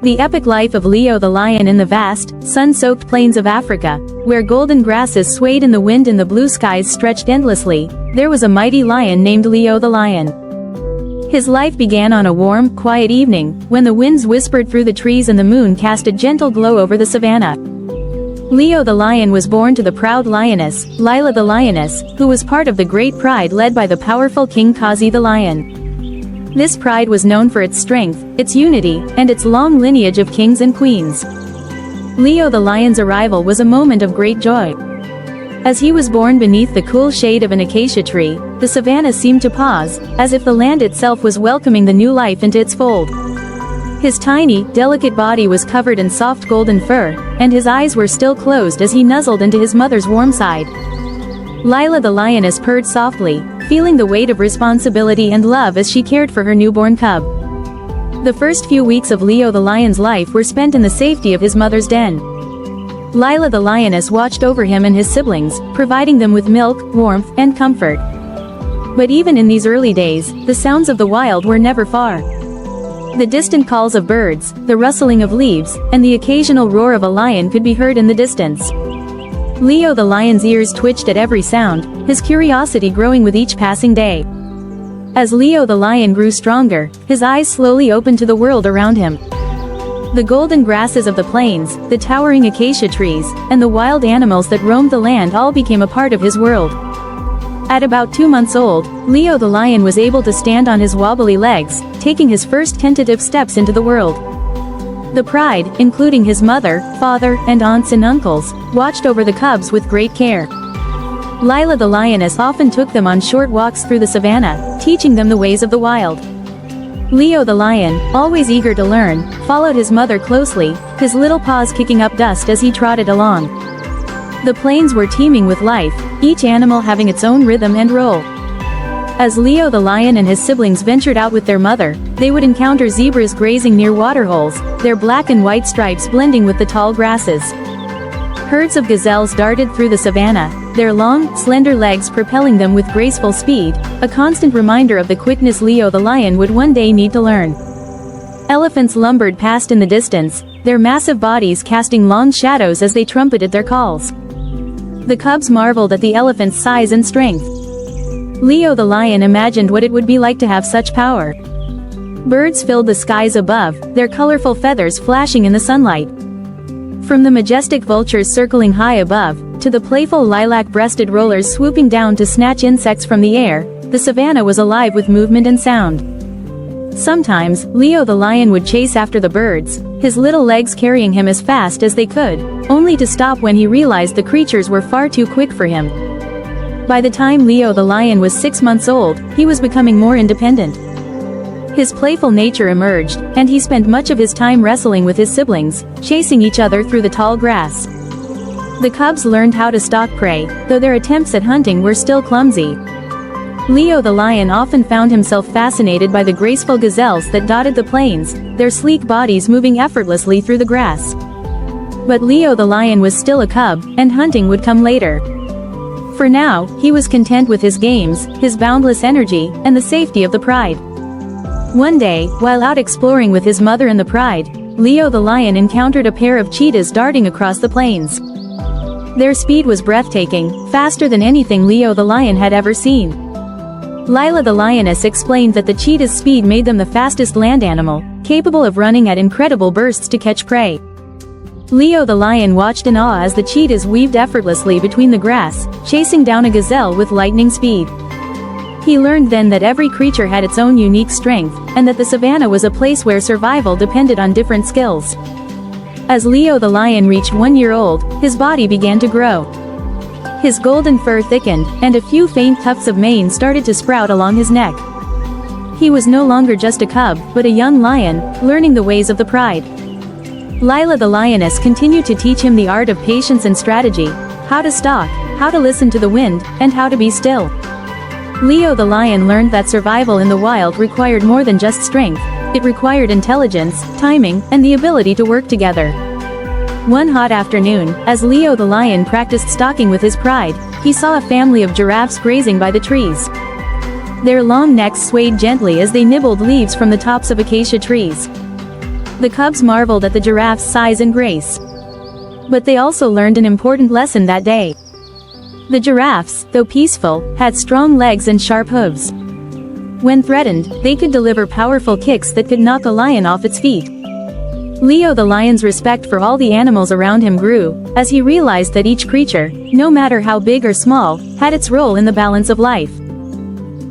The epic life of Leo the lion in the vast, sun-soaked plains of Africa, where golden grasses swayed in the wind and the blue skies stretched endlessly, there was a mighty lion named Leo the lion. His life began on a warm, quiet evening, when the winds whispered through the trees and the moon cast a gentle glow over the savannah. Leo the lion was born to the proud lioness, Lila the lioness, who was part of the great pride led by the powerful King Kazi the lion. This pride was known for its strength, its unity, and its long lineage of kings and queens. Leo the lion's arrival was a moment of great joy. As he was born beneath the cool shade of an acacia tree, the savannah seemed to pause, as if the land itself was welcoming the new life into its fold. His tiny, delicate body was covered in soft golden fur, and his eyes were still closed as he nuzzled into his mother's warm side. Lila the lioness purred softly, feeling the weight of responsibility and love as she cared for her newborn cub. The first few weeks of Leo the lion's life were spent in the safety of his mother's den. Lila the lioness watched over him and his siblings, providing them with milk, warmth, and comfort. But even in these early days, the sounds of the wild were never far. The distant calls of birds, the rustling of leaves, and the occasional roar of a lion could be heard in the distance. Leo the lion's ears twitched at every sound, his curiosity growing with each passing day. As Leo the lion grew stronger, his eyes slowly opened to the world around him. The golden grasses of the plains, the towering acacia trees, and the wild animals that roamed the land all became a part of his world. At about 2 months old, Leo the lion was able to stand on his wobbly legs, taking his first tentative steps into the world. The pride, including his mother, father, and aunts and uncles, watched over the cubs with great care. Lila the lioness often took them on short walks through the savannah, teaching them the ways of the wild. Leo the lion, always eager to learn, followed his mother closely, his little paws kicking up dust as he trotted along. The plains were teeming with life, each animal having its own rhythm and role. As Leo the lion and his siblings ventured out with their mother, they would encounter zebras grazing near waterholes, their black and white stripes blending with the tall grasses. Herds of gazelles darted through the savannah, their long, slender legs propelling them with graceful speed, a constant reminder of the quickness Leo the lion would one day need to learn. Elephants lumbered past in the distance, their massive bodies casting long shadows as they trumpeted their calls. The cubs marveled at the elephant's size and strength. Leo the lion imagined what it would be like to have such power. Birds filled the skies above, their colorful feathers flashing in the sunlight. From the majestic vultures circling high above, to the playful lilac-breasted rollers swooping down to snatch insects from the air, the savannah was alive with movement and sound. Sometimes, Leo the lion would chase after the birds, his little legs carrying him as fast as they could, only to stop when he realized the creatures were far too quick for him. By the time Leo the lion was 6 months old, he was becoming more independent. His playful nature emerged, and he spent much of his time wrestling with his siblings, chasing each other through the tall grass. The cubs learned how to stalk prey, though their attempts at hunting were still clumsy. Leo the lion often found himself fascinated by the graceful gazelles that dotted the plains, their sleek bodies moving effortlessly through the grass. But Leo the lion was still a cub, and hunting would come later. For now, he was content with his games, his boundless energy, and the safety of the pride. One day, while out exploring with his mother and the pride, Leo the lion encountered a pair of cheetahs darting across the plains. Their speed was breathtaking, faster than anything Leo the lion had ever seen. Lila the lioness explained that the cheetah's speed made them the fastest land animal, capable of running at incredible bursts to catch prey. Leo the lion watched in awe as the cheetahs weaved effortlessly between the grass, chasing down a gazelle with lightning speed. He learned then that every creature had its own unique strength, and that the savannah was a place where survival depended on different skills. As Leo the lion reached 1 year old, his body began to grow. His golden fur thickened, and a few faint tufts of mane started to sprout along his neck. He was no longer just a cub, but a young lion, learning the ways of the pride. Lila the lioness continued to teach him the art of patience and strategy, how to stalk, how to listen to the wind, and how to be still. Leo the lion learned that survival in the wild required more than just strength, it required intelligence, timing, and the ability to work together. One hot afternoon, as Leo the lion practiced stalking with his pride, he saw a family of giraffes grazing by the trees. Their long necks swayed gently as they nibbled leaves from the tops of acacia trees. The cubs marveled at the giraffe's size and grace. But they also learned an important lesson that day. The giraffes, though peaceful, had strong legs and sharp hooves. When threatened, they could deliver powerful kicks that could knock a lion off its feet. Leo the lion's respect for all the animals around him grew, as he realized that each creature, no matter how big or small, had its role in the balance of life.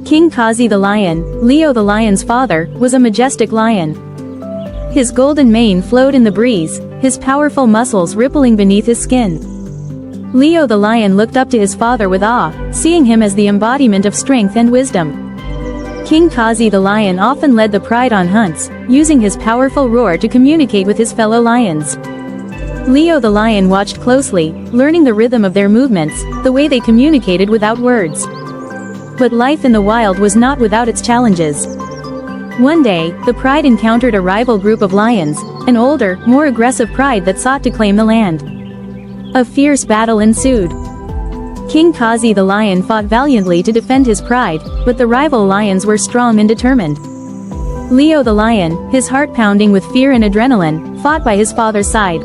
King Kazi the lion, Leo the lion's father, was a majestic lion. His golden mane flowed in the breeze, his powerful muscles rippling beneath his skin. Leo the lion looked up to his father with awe, seeing him as the embodiment of strength and wisdom. King Kazi the lion often led the pride on hunts, using his powerful roar to communicate with his fellow lions. Leo the lion watched closely, learning the rhythm of their movements, the way they communicated without words. But life in the wild was not without its challenges. One day, the pride encountered a rival group of lions, an older, more aggressive pride that sought to claim the land. A fierce battle ensued. King Kazi the lion fought valiantly to defend his pride, but the rival lions were strong and determined. Leo the lion, his heart pounding with fear and adrenaline, fought by his father's side.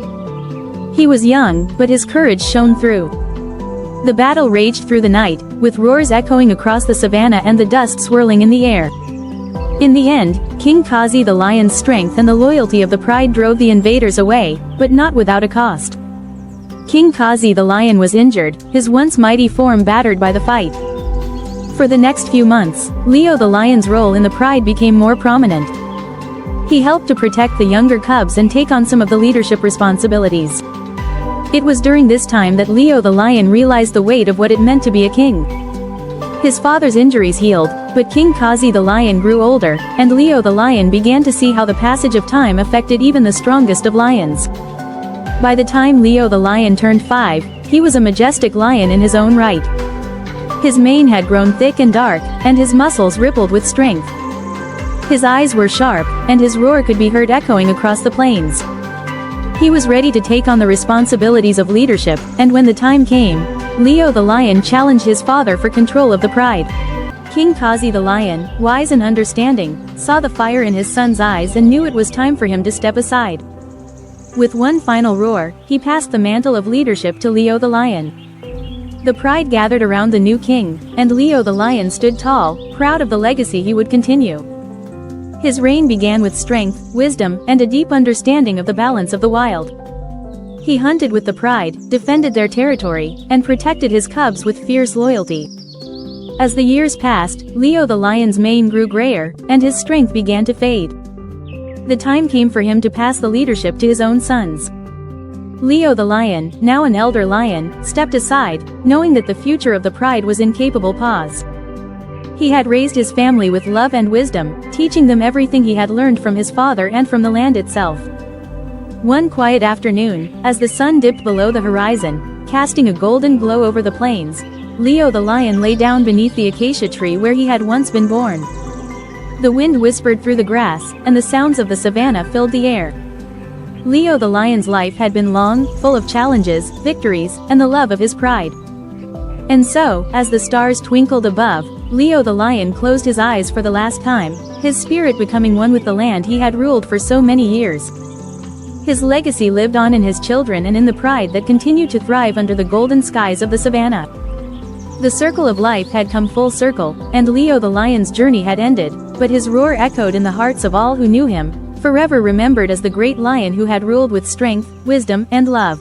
He was young, but his courage shone through. The battle raged through the night, with roars echoing across the savannah and the dust swirling in the air. In the end, King Kazi the lion's strength and the loyalty of the pride drove the invaders away, but not without a cost. King Kazi the lion was injured, his once mighty form battered by the fight. For the next few months, Leo the lion's role in the pride became more prominent. He helped to protect the younger cubs and take on some of the leadership responsibilities. It was during this time that Leo the lion realized the weight of what it meant to be a king. His father's injuries healed, but King Kazi the lion grew older, and Leo the lion began to see how the passage of time affected even the strongest of lions. By the time Leo the lion turned 5, he was a majestic lion in his own right. His mane had grown thick and dark, and his muscles rippled with strength. His eyes were sharp, and his roar could be heard echoing across the plains. He was ready to take on the responsibilities of leadership, and when the time came, Leo the lion challenged his father for control of the pride. King Kazi the lion, wise and understanding, saw the fire in his son's eyes and knew it was time for him to step aside. With one final roar, he passed the mantle of leadership to Leo the lion. The pride gathered around the new king, and Leo the lion stood tall, proud of the legacy he would continue. His reign began with strength, wisdom, and a deep understanding of the balance of the wild. He hunted with the pride, defended their territory, and protected his cubs with fierce loyalty. As the years passed, Leo the lion's mane grew grayer, and his strength began to fade. The time came for him to pass the leadership to his own sons. Leo the lion, now an elder lion, stepped aside, knowing that the future of the pride was in capable paws. He had raised his family with love and wisdom, teaching them everything he had learned from his father and from the land itself. One quiet afternoon, as the sun dipped below the horizon, casting a golden glow over the plains, Leo the lion lay down beneath the acacia tree where he had once been born. The wind whispered through the grass, and the sounds of the savannah filled the air. Leo the lion's life had been long, full of challenges, victories, and the love of his pride. And so, as the stars twinkled above, Leo the lion closed his eyes for the last time, his spirit becoming one with the land he had ruled for so many years. His legacy lived on in his children and in the pride that continued to thrive under the golden skies of the savannah. The circle of life had come full circle, and Leo the lion's journey had ended, but his roar echoed in the hearts of all who knew him, forever remembered as the great lion who had ruled with strength, wisdom, and love.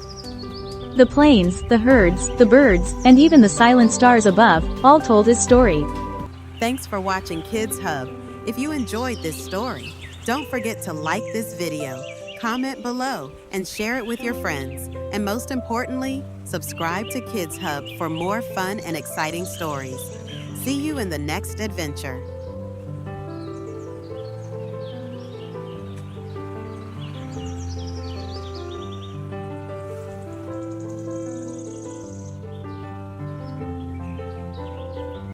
The plains, the herds, the birds, and even the silent stars above, all told his story. Thanks for watching Kids Hub. If you enjoyed this story, don't forget to like this video, comment below, and share it with your friends. And most importantly, subscribe to Kids Hub for more fun and exciting stories. See you in the next adventure.